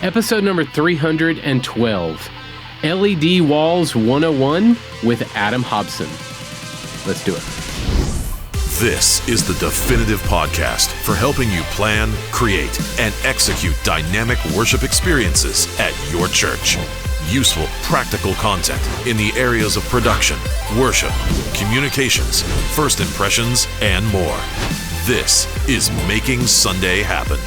Episode number 312, LED Walls 101 with Adam Hobson. Let's do it. This is the definitive podcast for helping you plan, create, and execute dynamic worship experiences at your church. Useful, practical content in the areas of production, worship, communications, first impressions, and more. This is Making Sunday Happen.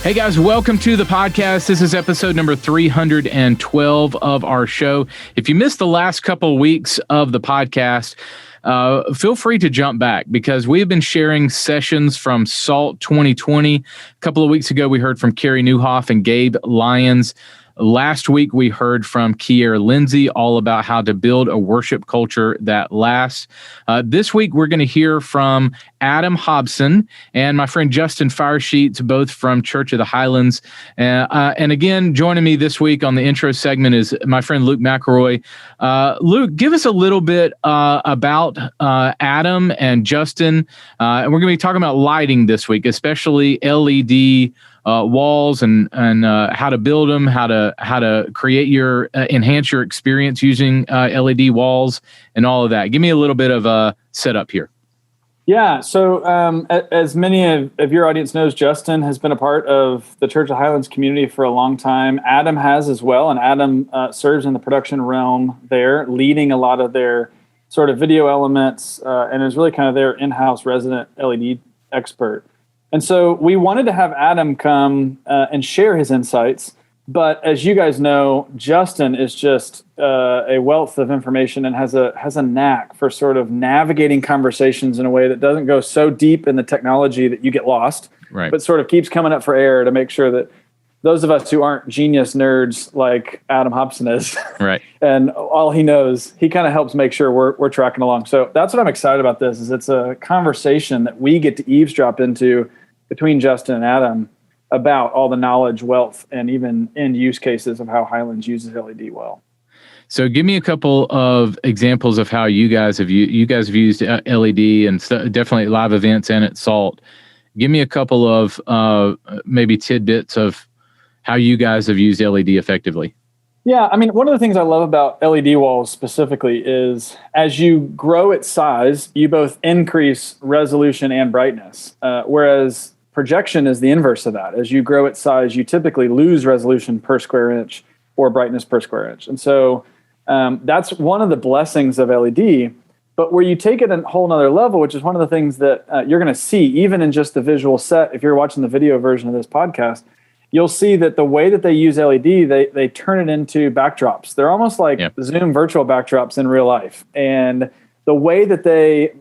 Hey guys, welcome to the podcast. This is episode number 312 of our show. If you missed the last couple of weeks of the podcast, feel free to jump back because we have been sharing sessions from SALT 2020. A couple of weeks ago, we heard from Carrie Newhoff and Gabe Lyons. Last week, we heard from Kiera Lindsay all about how to build a worship culture that lasts. This week, we're going to hear from Adam Hobson and my friend Justin Firesheets, both from Church of the Highlands. And again, joining me this week on the intro segment is my friend Luke McElroy. Luke, give us a little bit about Adam and Justin. And we're going to be talking about lighting this week, especially LED walls and how to build them, how to create your enhance your experience using LED walls and all of that. Give me a little bit of a setup here. Yeah. So as many of your audience knows, Justin has been a part of the Church of Highlands community for a long time. Adam has as well. And Adam serves in the production realm there, leading a lot of their sort of video elements and is really kind of their in-house resident LED expert. And so we wanted to have Adam come and share his insights. But as you guys know, Justin is just a wealth of information and has a knack for sort of navigating conversations in a way that doesn't go so deep in the technology that you get lost, right, but sort of keeps coming up for air to make sure that those of us who aren't genius nerds like Adam Hobson is, right, and all he knows, he kind of helps make sure we're tracking along. So that's what I'm excited about this, is it's a conversation that we get to eavesdrop into between Justin and Adam about all the knowledge, wealth, and even end use cases of how Highlands uses LED well. So give me a couple of examples of how you guys have used LED and definitely live events and at SALT. Give me a couple of maybe tidbits of how you guys have used LED effectively. Yeah, I mean, one of the things I love about LED walls specifically is as you grow its size, you both increase resolution and brightness, whereas projection is the inverse of that. As you grow its size, you typically lose resolution per square inch or brightness per square inch. And so that's one of the blessings of LED. But where you take it a whole nother level, which is one of the things that you're going to see, even in just the visual set, if you're watching the video version of this podcast, you'll see that the way that they use LED, they turn it into backdrops. They're almost like Zoom virtual backdrops in real life. And the way that they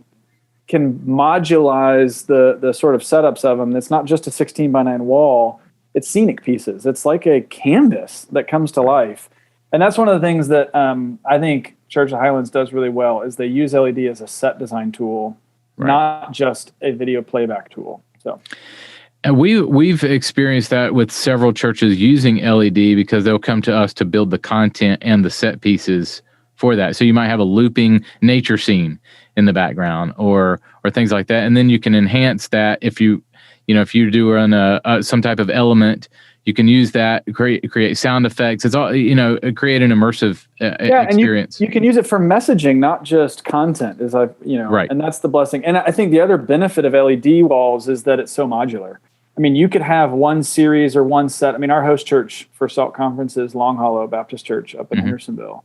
can modulize the sort of setups of them, it's not just a 16:9 wall, it's scenic pieces. It's like a canvas that comes to life. And that's one of the things that I think Church of Highlands does really well, is they use LED as a set design tool, right, not just a video playback tool. So, and we've experienced that with several churches using LED because they'll come to us to build the content and the set pieces for that. So you might have a looping nature scene in the background or things like that. And then you can enhance that if you do run some type of element, you can use that, create sound effects. It's all, create an immersive experience. And you can use it for messaging, not just content, right. And that's the blessing. And I think the other benefit of LED walls is that it's so modular. I mean, you could have one series or one set. I mean, our host church for SALT conference is Long Hollow Baptist Church up in Hendersonville.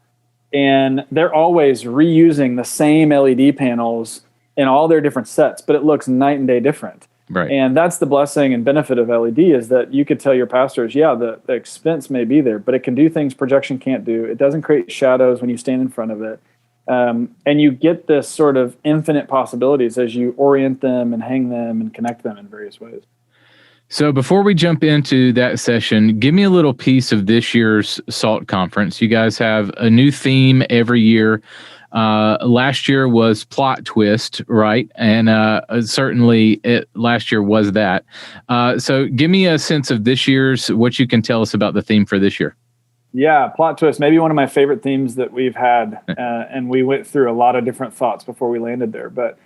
And they're always reusing the same LED panels in all their different sets, but it looks night and day different. Right. And that's the blessing and benefit of LED, is that you could tell your pastors, the expense may be there, but it can do things projection can't do. It doesn't create shadows when you stand in front of it. And you get this sort of infinite possibilities as you orient them and hang them and connect them in various ways. So before we jump into that session, give me a little piece of this year's SALT conference. You guys have a new theme every year. Last year was plot twist, right? And certainly last year was that. So give me a sense of this year's, what you can tell us about the theme for this year. Yeah, plot twist, maybe one of my favorite themes that we've had. And we went through a lot of different thoughts before we landed there. But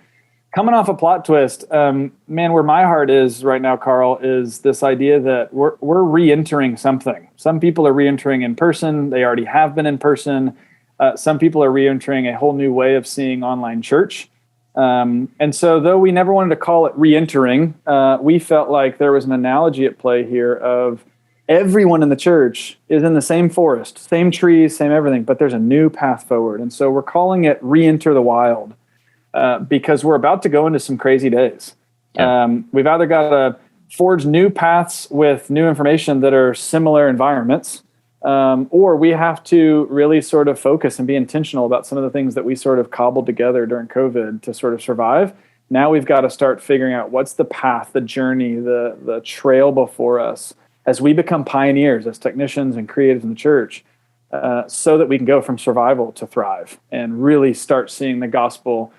Coming off a plot twist, man, where my heart is right now, Carl, is this idea that we're re-entering something. Some people are re-entering in person. They already have been in person. Some people are re-entering a whole new way of seeing online church. And so though we never wanted to call it re-entering, we felt like there was an analogy at play here of everyone in the church is in the same forest, same trees, same everything, but there's a new path forward. And so we're calling it re-enter the wild. Because we're about to go into some crazy days. Yeah. We've either got to forge new paths with new information that are similar environments, or we have to really sort of focus and be intentional about some of the things that we sort of cobbled together during COVID to sort of survive. Now we've got to start figuring out what's the path, the journey, the trail before us as we become pioneers, as technicians and creatives in the church, so that we can go from survival to thrive and really start seeing the gospel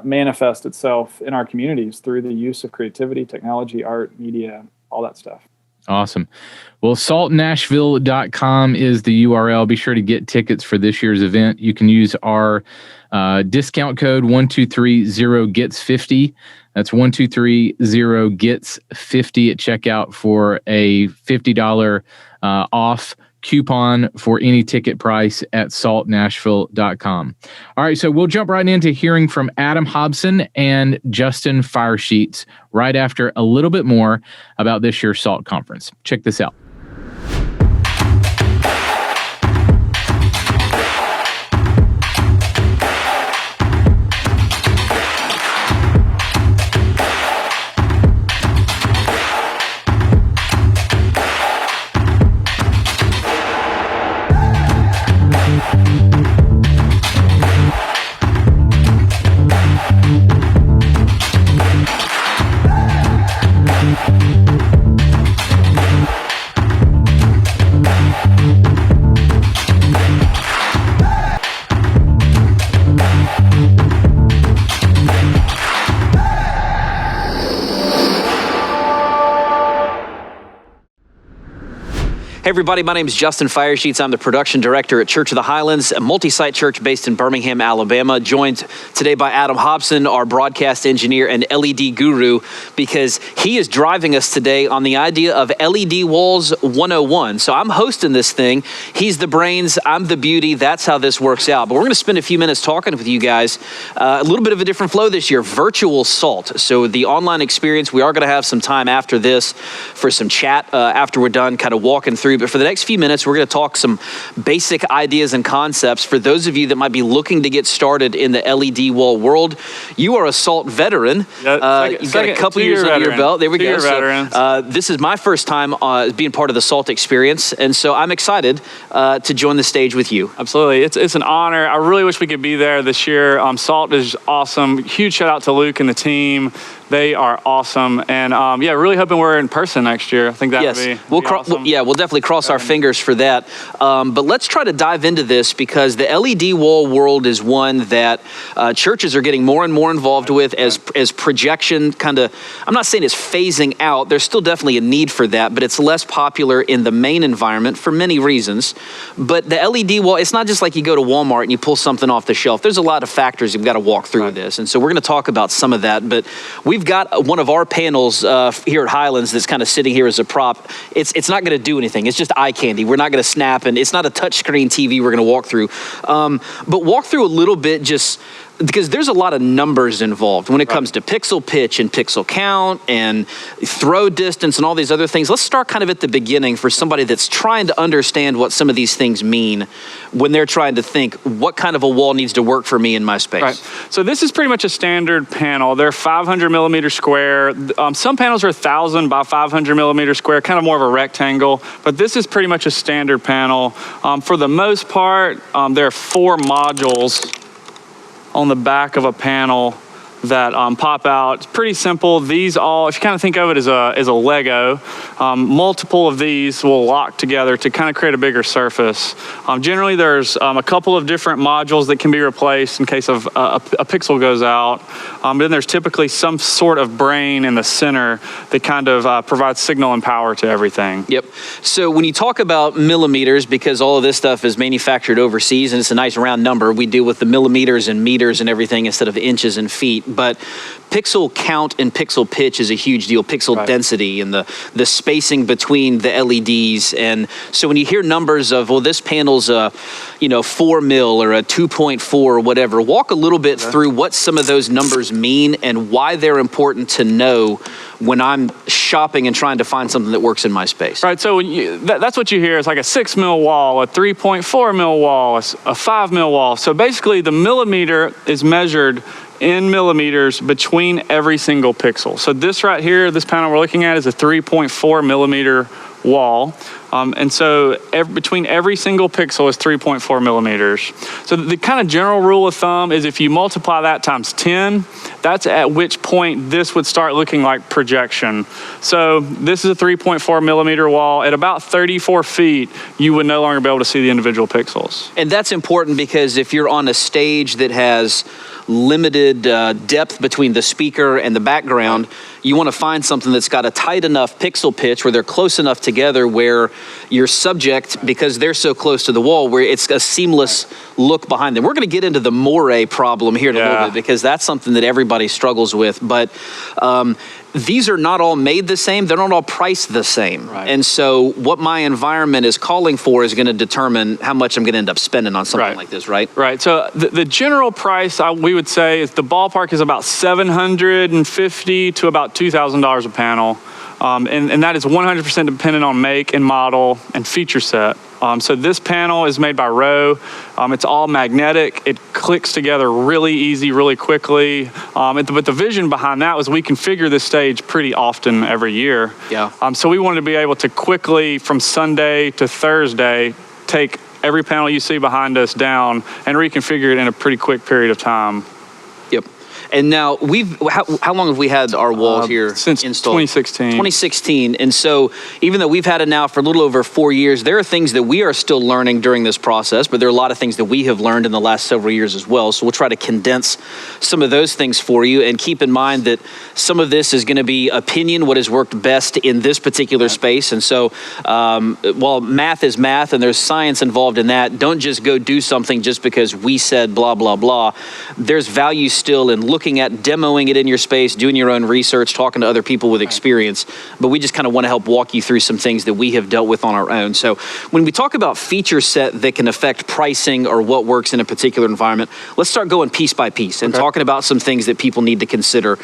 manifest itself in our communities through the use of creativity, technology, art, media, all that stuff. Awesome. Well, saltnashville.com is the URL. Be sure to get tickets for this year's event. You can use our discount code 1230GETS50. That's 1230GETS50 at checkout for a $50 off coupon for any ticket price at saltnashville.com. All right, so we'll jump right into hearing from Adam Hobson and Justin Firesheets right after a little bit more about this year's SALT conference. Check this out. Hey everybody, my name is Justin Firesheets. I'm the production director at Church of the Highlands, a multi-site church based in Birmingham, Alabama. Joined today by Adam Hobson, our broadcast engineer and LED guru, because he is driving us today on the idea of LED Walls 101. So I'm hosting this thing. He's the brains, I'm the beauty. That's how this works out. But we're going to spend a few minutes talking with you guys. A little bit of a different flow this year, virtual SALT. So the online experience, we are going to have some time after this for some chat after we're done kind of walking through. But for the next few minutes, we're going to talk some basic ideas and concepts for those of you that might be looking to get started in the LED wall world. You are a SALT veteran. You've got a couple years under your belt. There we go. So, this is my first time being part of the SALT experience, and so I'm excited to join the stage with you. Absolutely. It's an honor. I really wish we could be there this year. SALT is awesome. Huge shout out to Luke and the team. They are awesome. And really hoping we're in person next year. I think that would be awesome. We'll definitely cross our fingers for that. But let's try to dive into this because the LED wall world is one that churches are getting more and more involved with as projection kind of, I'm not saying it's phasing out. There's still definitely a need for that, but it's less popular in the main environment for many reasons. But the LED wall, it's not just like you go to Walmart and you pull something off the shelf. There's a lot of factors you've got to walk through this. And so we're going to talk about some of that, but we've got one of our panels here at Highlands that's kind of sitting here as a prop. It's not going to do anything. It's just eye candy. We're not going to snap, and it's not a touchscreen TV we're going to walk through. But walk through a little bit just because there's a lot of numbers involved when it comes to pixel pitch and pixel count and throw distance and all these other things. Let's start kind of at the beginning for somebody that's trying to understand what some of these things mean when they're trying to think what kind of a wall needs to work for me in my space. Right. So this is pretty much a standard panel. They're 500 millimeter square. Some panels are 1,000 by 500 millimeter square, kind of more of a rectangle, but this is pretty much a standard panel. For the most part, there are 4 modules on the back of a panel that pop out. It's pretty simple. These all, if you kind of think of it as a Lego, multiple of these will lock together to kind of create a bigger surface. Generally, there's a couple of different modules that can be replaced in case of a pixel goes out. Then there's typically some sort of brain in the center that kind of provides signal and power to everything. Yep. So when you talk about millimeters, because all of this stuff is manufactured overseas and it's a nice round number, we deal with the millimeters and meters and everything instead of inches and feet. but pixel count and pixel pitch is a huge deal. Pixel density and the spacing between the LEDs. And so when you hear numbers of, well, this panel's a 4 mil or a 2.4 or whatever, walk a little bit through what some of those numbers mean and why they're important to know when I'm shopping and trying to find something that works in my space. Right, so when that's what you hear. It's like a 6 mil wall, a 3.4 mil wall, a 5 mil wall. So basically the millimeter is measured in millimeters between every single pixel. So this right here, this panel we're looking at is a 3.4 millimeter wall. And so between every single pixel is 3.4 millimeters. So the kind of general rule of thumb is if you multiply that times 10, that's at which point this would start looking like projection. So this is a 3.4 millimeter wall. At about 34 feet, you would no longer be able to see the individual pixels. And that's important because if you're on a stage that has limited depth between the speaker and the background, you want to find something that's got a tight enough pixel pitch where they're close enough together where your subject, because they're so close to the wall, where it's a seamless look behind them. We're going to get into the moire problem here in a little bit because that's something that everybody struggles with. But these are not all made the same. They're not all priced the same. Right. And so what my environment is calling for is going to determine how much I'm going to end up spending on something like this, right? Right. So the general price, we would say, is the ballpark is about $750 to about $2,000 a panel. And that is 100% dependent on make and model and feature set. So this panel is made by Rowe. It's all magnetic. It clicks together really easy, really quickly. But the vision behind that was we configure this stage pretty often every year. Yeah. So we wanted to be able to quickly, from Sunday to Thursday, take every panel you see behind us down and reconfigure it in a pretty quick period of time. Yep. And now how long have we had our walls here since installed? 2016. 2016. And so even though we've had it now for a little over 4 years, there are things that we are still learning during this process, but there are a lot of things that we have learned in the last several years as well. So we'll try to condense some of those things for you, and keep in mind that some of this is going to be opinion, what has worked best in this particular space. And so while math is math and there's science involved in that, don't just go do something just because we said blah, blah, blah. There's value still in looking at demoing it in your space, doing your own research, talking to other people with experience. But we just kind of want to help walk you through some things that we have dealt with on our own. So when we talk about feature set that can affect pricing or what works in a particular environment, let's start going piece by piece and talking about some things that people need to consider.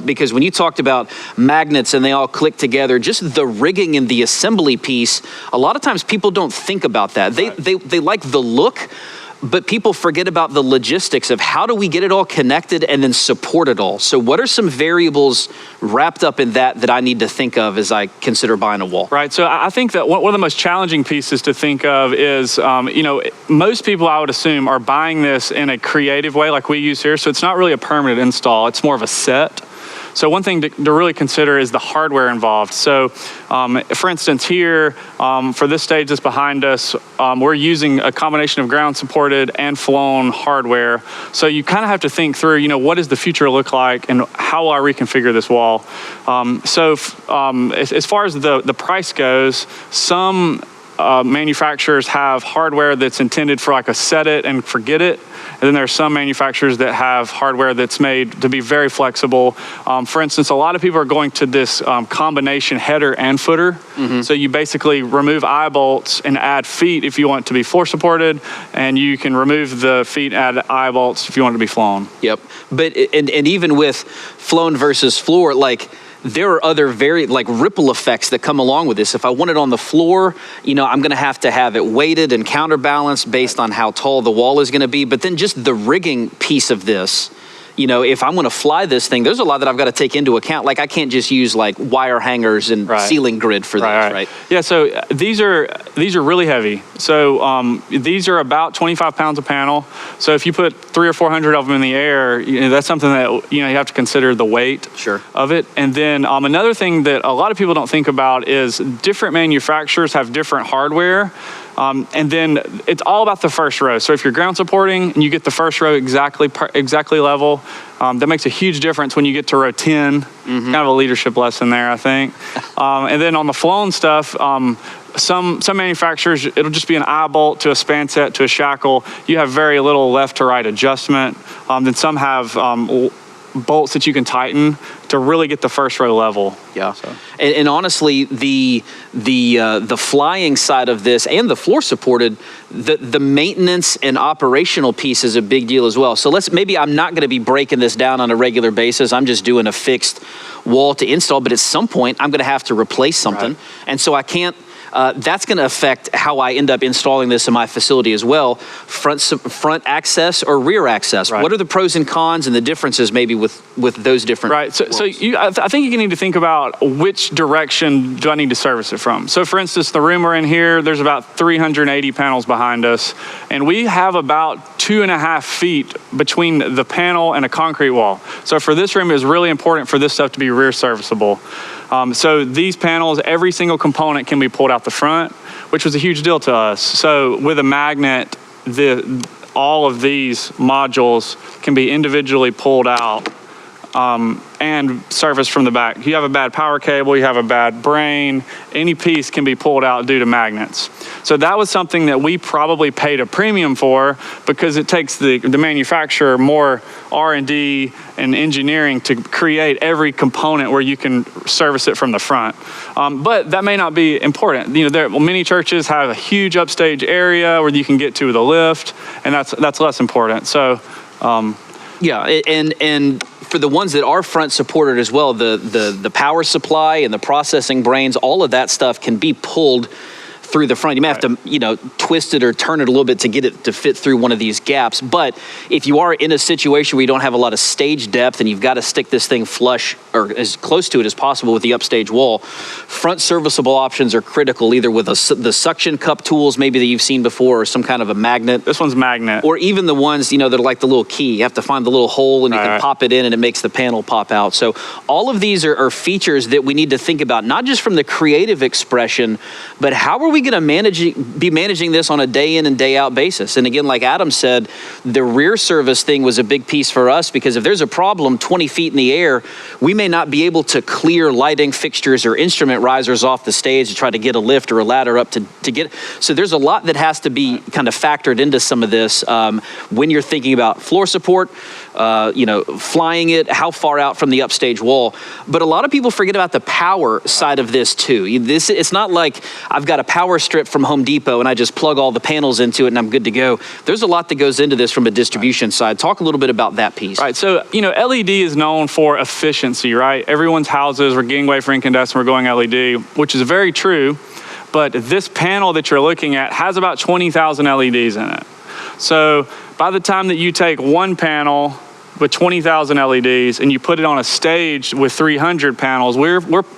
Because when you talked about magnets and they all click together, just the rigging and the assembly piece, a lot of times people don't think about that. They like the look, but people forget about the logistics of how do we get it all connected and then support it all. So what are some variables wrapped up in that I need to think of as I consider buying a wall? Right, so I think that one of the most challenging pieces to think of is, most people I would assume are buying this in a creative way like we use here. So it's not really a permanent install, it's more of a set. So one thing to really consider is the hardware involved. So for instance here, for this stage that's behind us, we're using a combination of ground supported and flown hardware. So you kind of have to think through, what does the future look like and how will I reconfigure this wall? As far as the price goes, some manufacturers have hardware that's intended for like a set it and forget it. And then there are some manufacturers that have hardware that's made to be very flexible. For instance, a lot of people are going to this combination header and footer. Mm-hmm. So you basically remove eye bolts and add feet if you want it to be floor supported, and you can remove the feet, add eye bolts if you want it to be flown. Yep. But and even with flown versus floor, there are other ripple effects that come along with this. If I want it on the floor, I'm going to have it weighted and counterbalanced based on how tall the wall is going to be. But then just the rigging piece of this, if I'm going to fly this thing, there's a lot that I've got to take into account. I can't just use wire hangers and ceiling grid for this, right? Yeah, so these are really heavy. So these are about 25 pounds a panel. So if you put 300 or 400 of them in the air, that's something that you have to consider the weight of it. And then another thing that a lot of people don't think about is different manufacturers have different hardware. And then it's all about the first row. So if you're ground supporting and you get the first row exactly level, that makes a huge difference when you get to row 10. Mm-hmm. Kind of a leadership lesson there, I think. And then on the flown stuff, some manufacturers, it'll just be an eye bolt to a span set to a shackle. You have very little left to right adjustment. Then some have bolts that you can tighten to really get the first row level. Yeah, and honestly, the flying side of this and the floor supported, the maintenance and operational piece is a big deal as well. So maybe I'm not going to be breaking this down on a regular basis. I'm just doing a fixed wall to install, but at some point I'm going to have to replace something, right. And so I can't. That's going to affect how I end up installing this in my facility as well. Front access or rear access. Right. What are the pros and cons and the differences maybe with those different? Right. So I think you need to think about which direction do I need to service it from. So for instance, the room we're in here, there's about 380 panels behind us, and we have about 2.5 feet between the panel and a concrete wall. So for this room, it's really important for this stuff to be rear serviceable. So these panels, every single component can be pulled out the front, which was a huge deal to us. So with a magnet, all of these modules can be individually pulled out and serviced from the back. You have a bad power cable, you have a bad brain, any piece can be pulled out due to magnets. So that was something that we probably paid a premium for, because it takes the manufacturer more R&D and engineering to create every component where you can service it from the front. But that may not be important. Many churches have a huge upstage area where you can get to with a lift, and that's less important. So, yeah, and for the ones that are front supported as well, the power supply and the processing brains, all of that stuff can be pulled through the front. You may have to, twist it or turn it a little bit to get it to fit through one of these gaps. But if you are in a situation where you don't have a lot of stage depth and you've got to stick this thing flush or as close to it as possible with the upstage wall, front serviceable options are critical, either with the suction cup tools maybe that you've seen before, or some kind of a magnet. This one's magnet. Or even the ones, that are like the little key. You have to find the little hole and you can pop it in and it makes the panel pop out. So all of these are features that we need to think about, not just from the creative expression, but how are we going to be managing this on a day in and day out basis? And again, like Adam said, the rear service thing was a big piece for us, because if there's a problem 20 feet in the air, we may not be able to clear lighting fixtures or instrument risers off the stage to try to get a lift or a ladder up to get. So there's a lot that has to be kind of factored into some of this when you're thinking about floor support, flying it, how far out from the upstage wall. But a lot of people forget about the power side of this too. It's not like I've got a power strip from Home Depot and I just plug all the panels into it and I'm good to go. There's a lot that goes into this from a distribution side. Talk a little bit about that piece. Right. So, LED is known for efficiency, right? Everyone's houses, we're getting away from incandescent, we're going LED, which is very true. But this panel that you're looking at has about 20,000 LEDs in it. So by the time that you take one panel with 20,000 LEDs and you put it on a stage with 300 panels,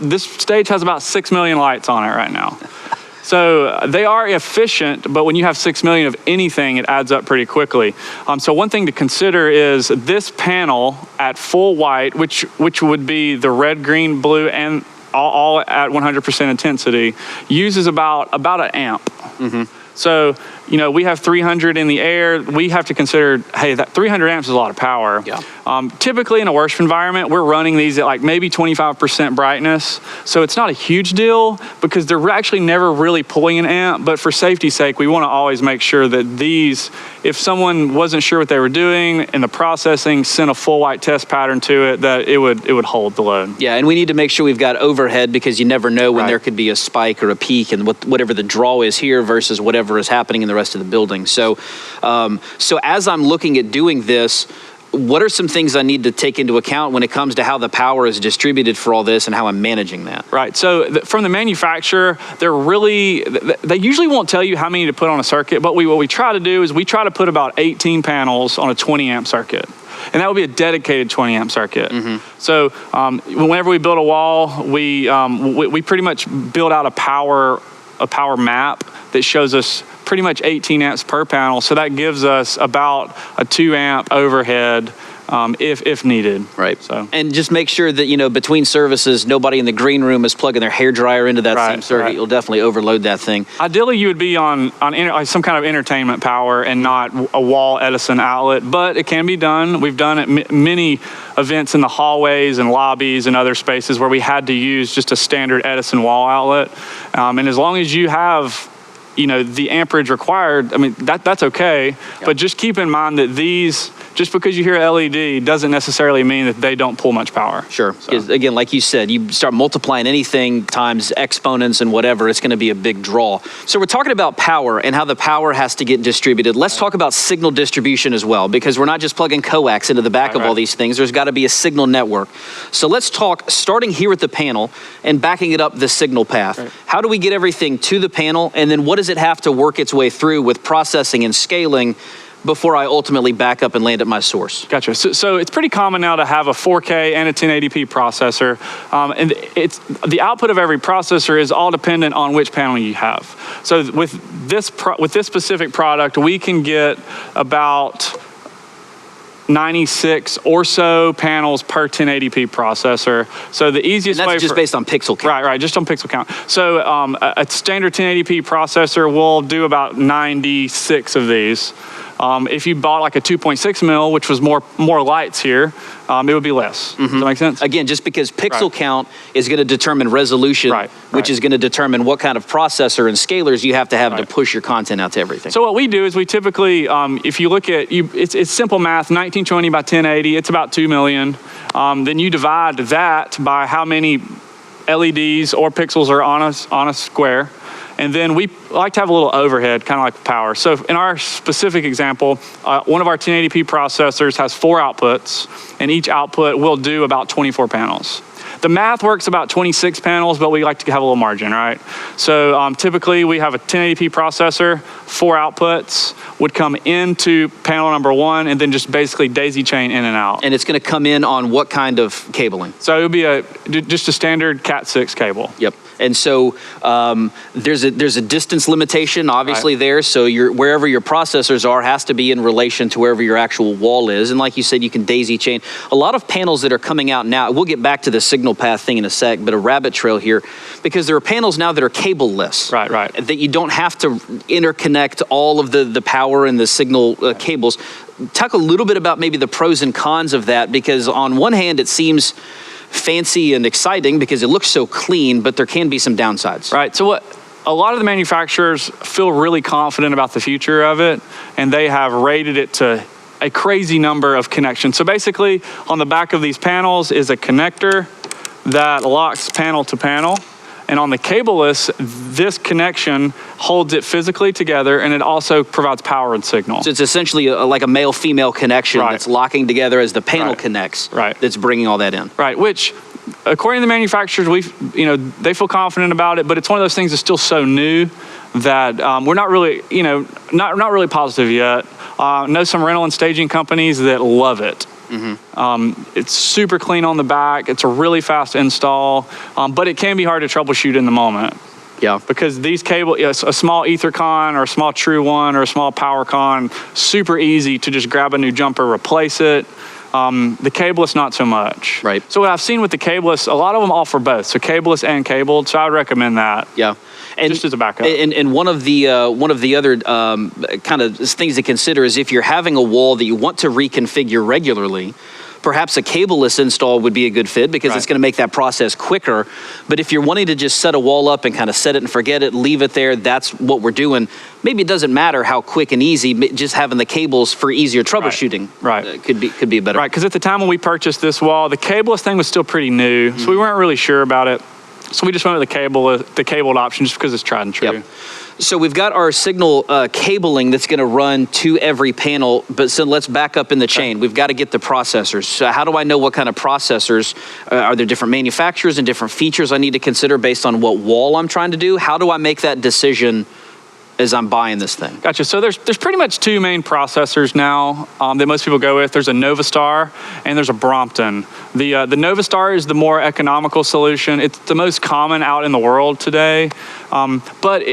this stage has about 6 million lights on it right now. So they are efficient, but when you have 6 million of anything, it adds up pretty quickly. So one thing to consider is this panel at full white, which would be the red, green, blue, and all at 100% intensity, uses about an amp. Mm-hmm. So, we have 300 in the air. We have to consider, hey, that 300 amps is a lot of power. Yeah. Typically in a worship environment, we're running these at like maybe 25% brightness. So it's not a huge deal because they're actually never really pulling an amp. But for safety's sake, we want to always make sure that these, if someone wasn't sure what they were doing in the processing, sent a full white test pattern to it, that it would hold the load. Yeah, and we need to make sure we've got overhead, because you never know when there could be a spike or a peak and whatever the draw is here versus whatever is happening in the rest of the building. So as I'm looking at doing this, what are some things I need to take into account when it comes to how the power is distributed for all this and how I'm managing that? Right. So from the manufacturer, they usually won't tell you how many to put on a circuit, but what we try to do is we try to put about 18 panels on a 20 amp circuit. And that would be a dedicated 20 amp circuit. Mm-hmm. So whenever we build a wall, we pretty much build out a power map that shows us pretty much 18 amps per panel. So that gives us about a 2 amp overhead if needed. Right. So, and just make sure that, between services, nobody in the green room is plugging their hairdryer into that same circuit. You'll definitely overload that thing. Ideally, you would be on some kind of entertainment power and not a wall Edison outlet, but it can be done. We've done it many events in the hallways and lobbies and other spaces where we had to use just a standard Edison wall outlet. And as long as you have the amperage required, I mean, that's okay. Yep. But just keep in mind that just because you hear LED doesn't necessarily mean that they don't pull much power. Sure. Because again, like you said, you start multiplying anything times exponents and whatever, it's going to be a big draw. So we're talking about power and how the power has to get distributed. Let's talk about signal distribution as well, because we're not just plugging coax into the back of all these things. There's got to be a signal network. So let's talk, starting here at the panel and backing it up the signal path. Right. How do we get everything to the panel, and then what does it have to work its way through with processing and scaling before I ultimately back up and land at my source? Gotcha. So it's pretty common now to have a 4K and a 1080p processor, and it's the output of every processor is all dependent on which panel you have. So with this specific product, we can get about 96 or so panels per 1080p processor. So the easiest way, and that's just based on pixel count. Right, just on pixel count. So a standard 1080p processor will do about 96 of these. If you bought like a 2.6 mil, which was more lights here, it would be less. Mm-hmm. Does that make sense? Again, just because pixel count is going to determine resolution, which is going to determine what kind of processor and scalars you have to push your content out to everything. So what we do is we typically, if you look at, it's simple math, 1920 by 1080, it's about 2 million. Then you divide that by how many LEDs or pixels are on a square. And then we like to have a little overhead, kind of like power. So in our specific example, one of our 1080p processors has 4 outputs, and each output will do about 24 panels. The math works about 26 panels, but we like to have a little margin, right? So typically we have a 1080p processor, 4 outputs would come into panel number 1, and then just basically daisy chain in and out. And it's going to come in on what kind of cabling? So it would be just a standard Cat6 cable. Yep. And so there's a distance limitation, obviously, there. So wherever your processors are has to be in relation to wherever your actual wall is. And like you said, you can daisy chain. A lot of panels that are coming out now, we'll get back to the signal path thing in a sec, but a rabbit trail here, because there are panels now that are cable-less. Right. That you don't have to interconnect all of the power and the signal cables. Talk a little bit about maybe the pros and cons of that, because on one hand, it seems fancy and exciting because it looks so clean, but there can be some downsides. Right. So a lot of the manufacturers feel really confident about the future of it, and they have rated it to a crazy number of connections. So basically, on the back of these panels is a connector that locks panel to panel. And on the cableless, this connection holds it physically together, and it also provides power and signal. So it's essentially like a male-female connection that's locking together as the panel connects. Right. That's bringing all that in. Right. Which, according to the manufacturers, they feel confident about it, but it's one of those things that's still so new that we're not really, not really positive yet. Know some rental and staging companies that love it. Mm-hmm. It's super clean on the back. It's a really fast install, but it can be hard to troubleshoot in the moment. Yeah. Because these cables, a small EtherCon or a small True One or a small PowerCon, super easy to just grab a new jumper, replace it. The cableless, not so much. Right. So what I've seen with the cableless, a lot of them offer both, so cableless and cabled. So I would recommend that. Yeah. And just as a backup. And one of the other kind of things to consider is if you're having a wall that you want to reconfigure regularly, perhaps a cableless install would be a good fit because it's going to make that process quicker. But if you're wanting to just set a wall up and kind of set it and forget it, leave it there, that's what we're doing. Maybe it doesn't matter how quick and easy, just having the cables for easier troubleshooting could be better. Right, because at the time when we purchased this wall, the cableless thing was still pretty new, so we weren't really sure about it. So we just went with the cabled option just because it's tried and true. Yep. So we've got our signal cabling that's going to run to every panel, but so let's back up in the chain. We've got to get the processors. So how do I know what kind of processors? Are there different manufacturers and different features I need to consider based on what wall I'm trying to do? How do I make that decision as I'm buying this thing? Gotcha. So there's pretty much 2 main processors now that most people go with. There's a Novastar and there's a Brompton. The Novastar is the more economical solution. It's the most common out in the world today, but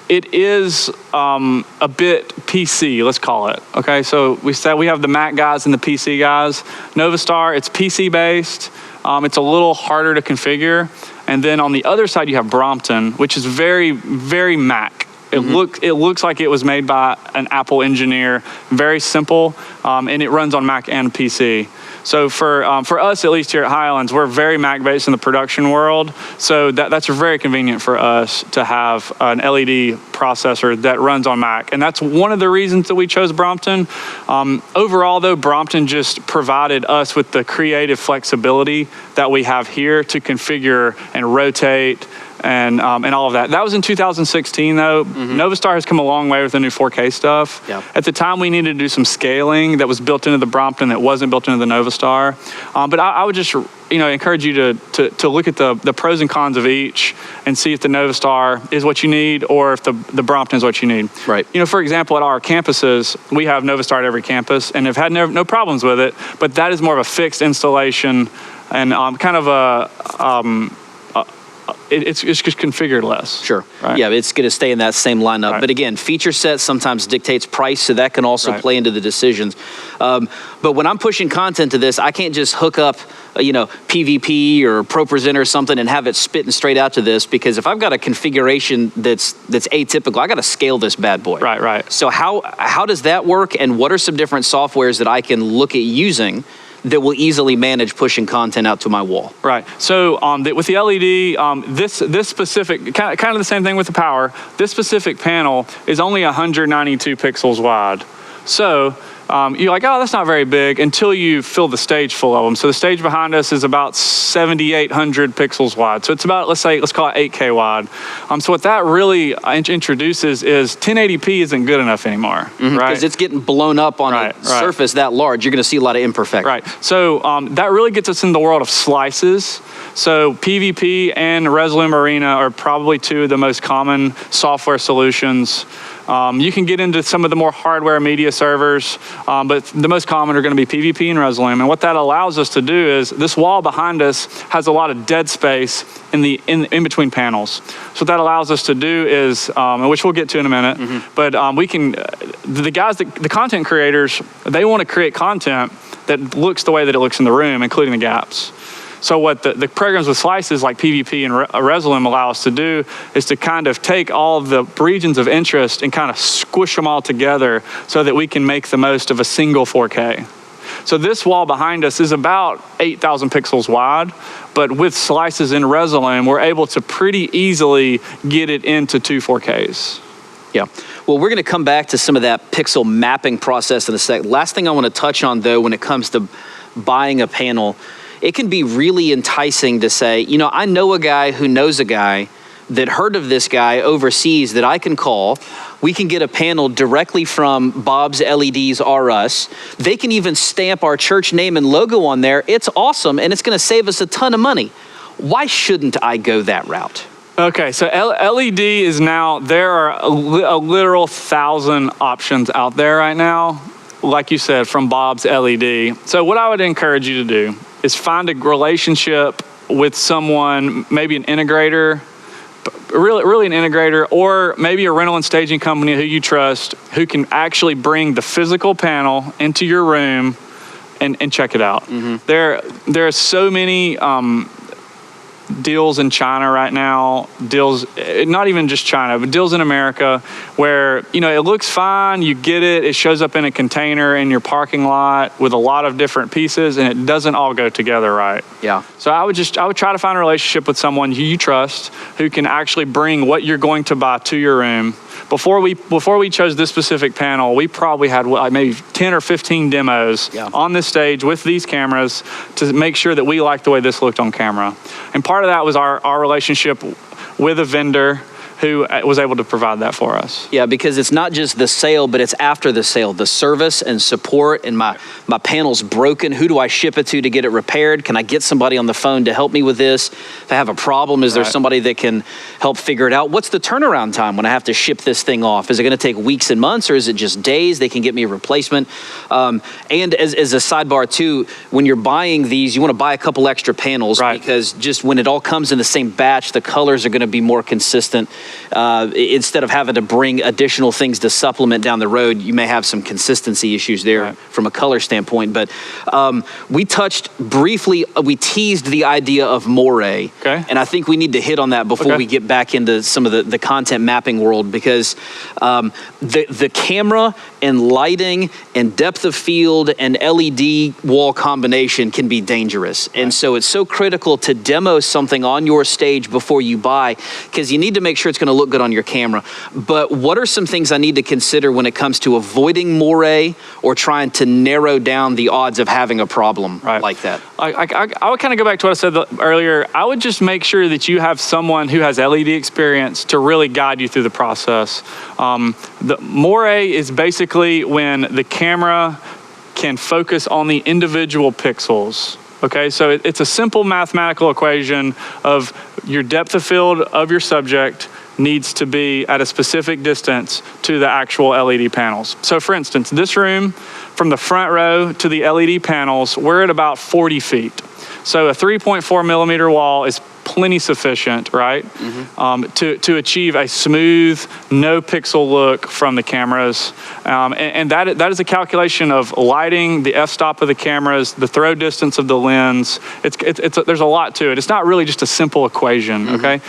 it is a bit PC, let's call it. Okay, so we said we have the Mac guys and the PC guys. Novastar, it's PC based. It's a little harder to configure. And then on the other side, you have Brompton, which is very, very Mac. It looks like it was made by an Apple engineer. Very simple, and it runs on Mac and PC. So for us, at least here at Highlands, we're very Mac-based in the production world. So that's very convenient for us to have an LED processor that runs on Mac. And that's one of the reasons that we chose Brompton. Overall, though, Brompton just provided us with the creative flexibility that we have here to configure and rotate and all of that. That was in 2016, though. Novastar has come a long way with the new 4K stuff. Yep. At the time, we needed to do some scaling that was built into the Brompton that wasn't built into the Novastar. But I would just encourage you to look at the pros and cons of each and see if the Novastar is what you need or if the Brompton is what you need. Right. For example, at our campuses, we have Novastar at every campus and have had no problems with it, but that is more of a fixed installation and kind of it's just configured less. Sure. Right. Yeah, it's going to stay in that same lineup. Right. But again, feature set sometimes dictates price, so that can also Right. play into the decisions. But when I'm pushing content to this, I can't just hook up, PVP or ProPresenter or something and have it spitting straight out to this, because if I've got a configuration that's atypical, I got to scale this bad boy. Right. So how does that work, and what are some different softwares that I can look at using that will easily manage pushing content out to my wall? Right. So with the LED, this specific, kind of the same thing with the power, this specific panel is only 192 pixels wide. So you're like, oh, that's not very big until you fill the stage full of them. So the stage behind us is about 7,800 pixels wide. So it's about, let's call it 8K wide. So what that really introduces is 1080p isn't good enough anymore, right? Because it's getting blown up on a surface that large. You're going to see a lot of imperfections. Right. So that really gets us in the world of slices. So PVP and Resolume Arena are probably two of the most common software solutions. You can get into some of the more hardware media servers, but the most common are going to be PVP and Resolume. And what that allows us to do is this wall behind us has a lot of dead space in between panels. So what that allows us to do is, which we'll get to in a minute, but we can, the content creators, they want to create content that looks the way that it looks in the room, including the gaps. So what the programs with slices like PVP and Resolume allow us to do is to kind of take all of the regions of interest and kind of squish them all together so that we can make the most of a single 4K. So this wall behind us is about 8,000 pixels wide, but with slices in Resolume, we're able to pretty easily get it into two 4Ks. Yeah. Well, we're going to come back to some of that pixel mapping process in a sec. Last thing I want to touch on, though, when it comes to buying a panel, it can be really enticing to say, I know a guy who knows a guy that heard of this guy overseas that I can call. We can get a panel directly from Bob's LEDs R Us. They can even stamp our church name and logo on there. It's awesome, and it's going to save us a ton of money. Why shouldn't I go that route? Okay, so LED is now, there are a literal 1,000 options out there right now, like you said, from Bob's LED. So what I would encourage you to do is find a relationship with someone, maybe an integrator, really an integrator, or maybe a rental and staging company who you trust, who can actually bring the physical panel into your room and check it out. There are so many deals in China right now, deals, not even just China, but deals in America where, it looks fine, you get it, it shows up in a container in your parking lot with a lot of different pieces, and it doesn't all go together right. Yeah. So I would try to find a relationship with someone who you trust, who can actually bring what you're going to buy to your room. Before we chose this specific panel, we probably had maybe 10 or 15 demos on this stage with these cameras to make sure that we liked the way this looked on camera. And part of that was our relationship with a vendor who was able to provide that for us. Yeah, because it's not just the sale, but it's after the sale, the service and support, and my panel's broken. Who do I ship it to get it repaired? Can I get somebody on the phone to help me with this? If I have a problem, is there somebody that can help figure it out? What's the turnaround time when I have to ship this thing off? Is it going to take weeks and months, or is it just days? They can get me a replacement. And as a sidebar too, when you're buying these, you want to buy a couple extra panels because just when it all comes in the same batch, the colors are going to be more consistent. instead of having to bring additional things to supplement down the road, you may have some consistency issues there from a color standpoint. But we touched briefly, we teased the idea of moire. Okay. And I think we need to hit on that before we get back into some of the content mapping world, because the camera and lighting and depth of field and LED wall combination can be dangerous. And so it's so critical to demo something on your stage before you buy, because you need to make sure it's going to look good on your camera. But what are some things I need to consider when it comes to avoiding moire or trying to narrow down the odds of having a problem like that? I would kind of go back to what I said earlier. I would just make sure that you have someone who has LED experience to really guide you through the process. The moire is basically when the camera can focus on the individual pixels. Okay, so it's a simple mathematical equation of your depth of field of your subject needs to be at a specific distance to the actual LED panels. So for instance, this room, from the front row to the LED panels, we're at about 40 feet. So a 3.4 millimeter wall is plenty sufficient, right? To achieve a smooth, no pixel look from the cameras. And that is a calculation of lighting, the f-stop of the cameras, the throw distance of the lens. There's a lot to it. It's not really just a simple equation, okay?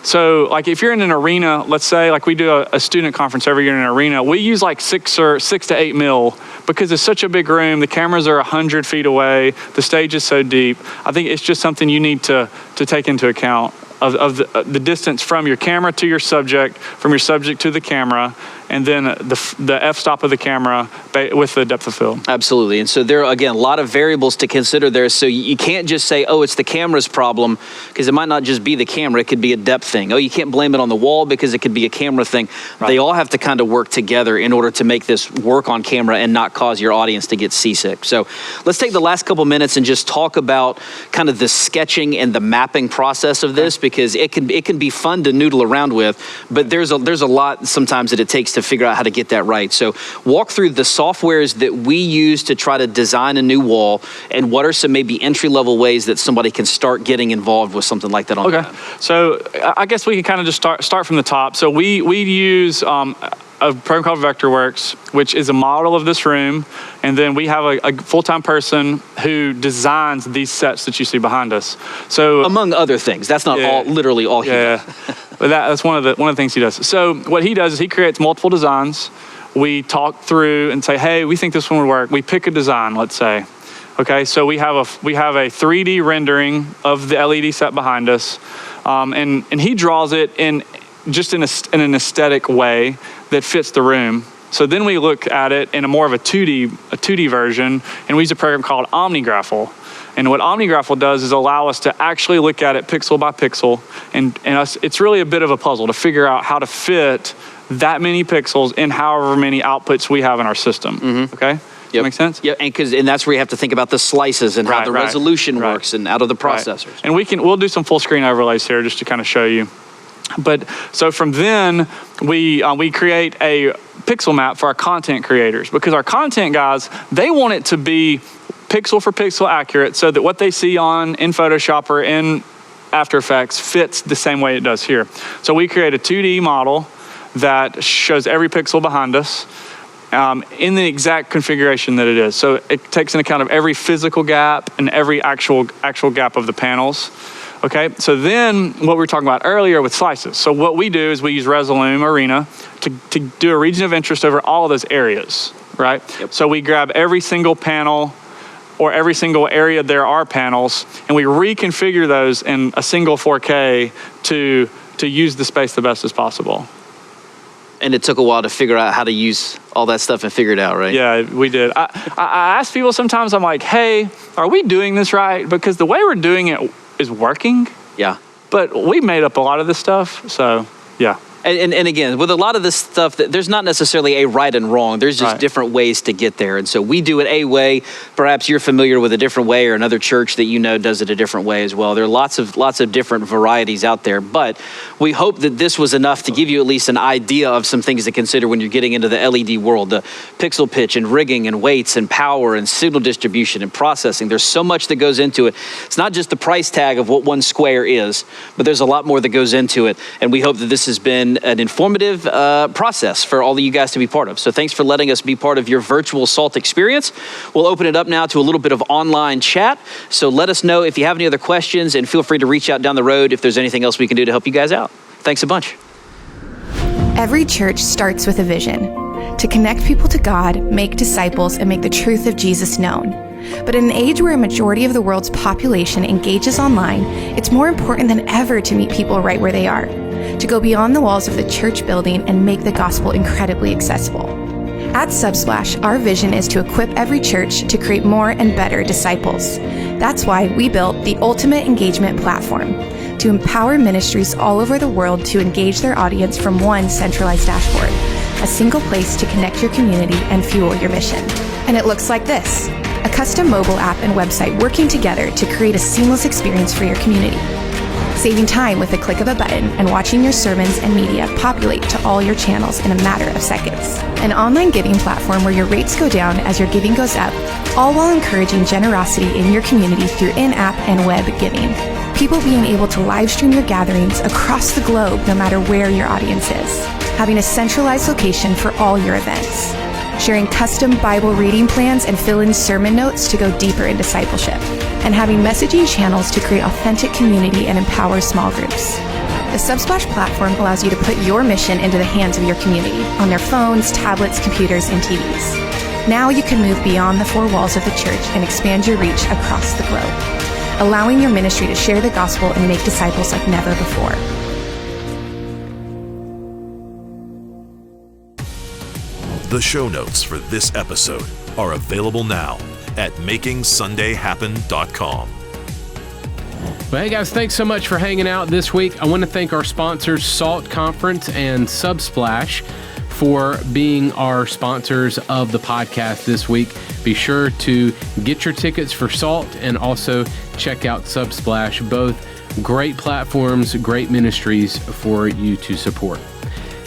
So like if you're in an arena, let's say like we do a student conference every year in an arena, we use like 6 to 8 mil because it's such a big room. The cameras are 100 feet away. The stage is so deep. I think it's just something you need to take into account of the distance from your camera to your subject, from your subject to the camera, and then the f-stop of the camera with the depth of field. Absolutely. And so there are, again, a lot of variables to consider there. So you can't just say, oh, it's the camera's problem, because it might not just be the camera. It could be a depth thing. Oh, you can't blame it on the wall because it could be a camera thing. Right. They all have to kind of work together in order to make this work on camera and not cause your audience to get seasick. So let's take the last couple minutes and just talk about kind of the sketching and the mapping process of this, because it can be fun to noodle around with, but there's a lot sometimes that it takes to figure out how to get that right. So walk through the softwares that we use to try to design a new wall, and what are some maybe entry-level ways that somebody can start getting involved with something like that on the web. So I guess we can kind of just start from the top. So we use a program called Vectorworks, which is a model of this room, and then we have a full-time person who designs these sets that you see behind us. So among other things, that's not literally all he does. But that's one of the things he does. So what he does is he creates multiple designs. We talk through and say, hey, we think this one would work. We pick a design, let's say. Okay, so we have a 3D rendering of the LED set behind us, and he draws it in an aesthetic way that fits the room. So then we look at it in a more of a 2D version, and we use a program called OmniGraffle. And what OmniGraffle does is allow us to actually look at it pixel by pixel, and it's really a bit of a puzzle to figure out how to fit that many pixels in however many outputs we have in our system. Okay? Yep. Make sense? Yeah, and that's where you have to think about the slices and how the resolution works and out of the processors. And we'll do some full screen overlays here just to kind of show you. But so from then we create a pixel map for our content creators, because our content guys, they want it to be pixel for pixel accurate, so that what they see in Photoshop or in After Effects fits the same way it does here. So we create a 2D model that shows every pixel behind us in the exact configuration that it is. So it takes into account of every physical gap and every actual gap of the panels. Okay, so then what we were talking about earlier with slices. So what we do is we use Resolume Arena to do a region of interest over all of those areas, right? Yep. So we grab every single panel or every single area there are panels, and we reconfigure those in a single 4K to use the space the best as possible. And it took a while to figure out how to use all that stuff and figure it out, right? Yeah, we did. I ask people sometimes, I'm like, hey, are we doing this right? Because the way we're doing it is working. Yeah. But we made up a lot of this stuff, so yeah. And again, with a lot of this stuff, there's not necessarily a right and wrong. There's just different ways to get there. And so we do it a way. Perhaps you're familiar with a different way, or another church that you know does it a different way as well. There are lots of different varieties out there. But we hope that this was enough to give you at least an idea of some things to consider when you're getting into the LED world. The pixel pitch and rigging and weights and power and signal distribution and processing. There's so much that goes into it. It's not just the price tag of what one square is, but there's a lot more that goes into it. And we hope that this has been an informative process for all of you guys to be part of. So thanks for letting us be part of your virtual SALT experience. We'll open it up now to a little bit of online chat. So let us know if you have any other questions, and feel free to reach out down the road if there's anything else we can do to help you guys out. Thanks a bunch. Every church starts with a vision: to connect people to God, make disciples, and make the truth of Jesus known. But in an age where a majority of the world's population engages online, it's more important than ever to meet people right where they are, to go beyond the walls of the church building and make the gospel incredibly accessible. At Subsplash, our vision is to equip every church to create more and better disciples. That's why we built the ultimate engagement platform, to empower ministries all over the world to engage their audience from one centralized dashboard, a single place to connect your community and fuel your mission. And it looks like this: a custom mobile app and website working together to create a seamless experience for your community. Saving time with the click of a button and watching your sermons and media populate to all your channels in a matter of seconds. An online giving platform where your rates go down as your giving goes up, all while encouraging generosity in your community through in-app and web giving. People being able to live stream your gatherings across the globe no matter where your audience is. Having a centralized location for all your events. Sharing custom Bible reading plans and fill-in sermon notes to go deeper in discipleship, and having messaging channels to create authentic community and empower small groups. The Subsplash platform allows you to put your mission into the hands of your community on their phones, tablets, computers, and TVs. Now you can move beyond the four walls of the church and expand your reach across the globe, allowing your ministry to share the gospel and make disciples like never before. The show notes for this episode are available now at makingsundayhappen.com. Well, hey guys, thanks so much for hanging out this week. I want to thank our sponsors, SALT Conference and Subsplash, for being our sponsors of the podcast this week. Be sure to get your tickets for SALT and also check out Subsplash. Both great platforms, great ministries for you to support.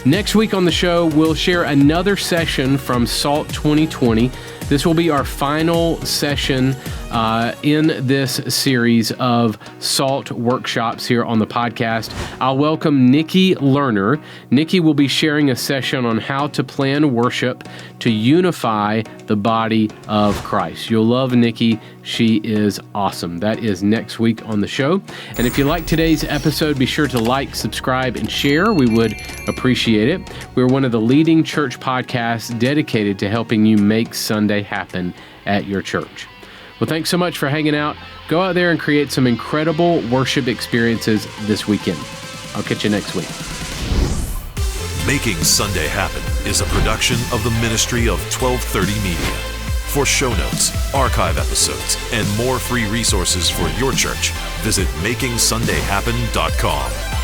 Next week on the show, we'll share another session from SALT 2020. This will be our final session in this series of SALT workshops here on the podcast. I'll welcome Nikki Lerner. Nikki will be sharing a session on how to plan worship to unify the body of Christ. You'll love Nikki. She is awesome. That is next week on the show. And if you like today's episode, be sure to like, subscribe, and share. We would appreciate it. We're one of the leading church podcasts dedicated to helping you make Sunday happen at your church. Well, thanks so much for hanging out. Go out there and create some incredible worship experiences this weekend. I'll catch you next week. Making Sunday Happen is a production of the ministry of 1230 Media. For show notes, archive episodes, and more free resources for your church, visit makingsundayhappen.com.